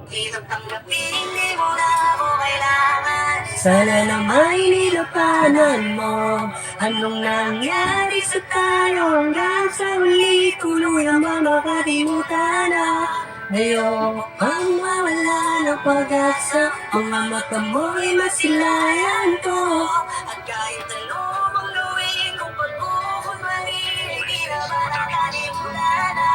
Hirap tanggapin, hindi mo na ako kailangan. Sana naman nilapanan mo. Anong nangyari sa tayo hanggang sa huli? Tuluyang ba makalimutan na? Ayokang mawala ng pag-asa. Mga mata mo'y masilayan ko. At kahit ano mang gawin kung pagkukunwari, di na ba nakalimutan na?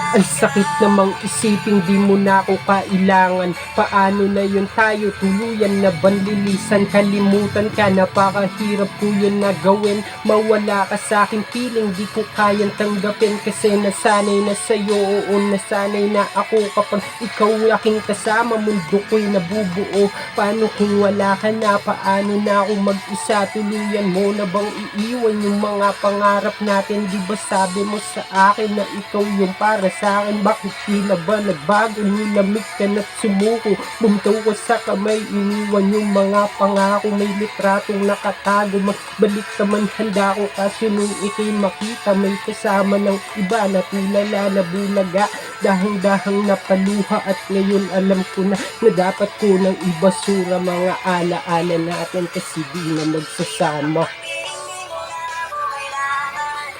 Ang sakit namang isiping di mo na ako kailangan. Paano na yun tayo tuluyan na banlilisan? Kalimutan ka, napakahirap ko yun na gawin. Mawala ka sa aking piling, di ko kayang tanggapin. Kasi nasanay na sa'yo, oo nasanay na ako. Kapag ikaw aking kasama, mundo ko'y nabubuo. Paano kung wala ka na? Paano na ako mag-isa? Tuluyan mo na bang iiwan yung mga pangarap natin? Di ba sabi mo sa akin na ikaw yung para sa akin? Bakit tila ba nagbago? Nilamig ka na't sumuko. Bumtaw ko sa kamay, iniwan yung mga pangako. May litratong nakatago, magbalik ka man handa ko. Kasi nung ikay makita, may kasama ng iba na tulala na bulaga. Dahang-dahang napaluha at ngayon alam ko na dapat ko nang ibasura mga alaala natin kasi di na magsasama.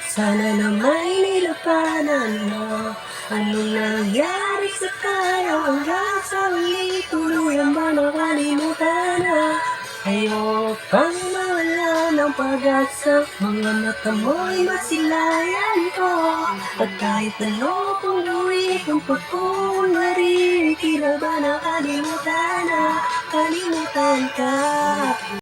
Sana naman nilapanan mo. Anong nangyari sa tayo hanggang sa huli? Tuluyang ba nakalimutan na? Ayokang mawala ng pag-asa. Mga mata mo'y masilayan ko. At kahit ano kung gawin kung pagkukunwari, tila ba nakalimutan na? Kalimutan ka.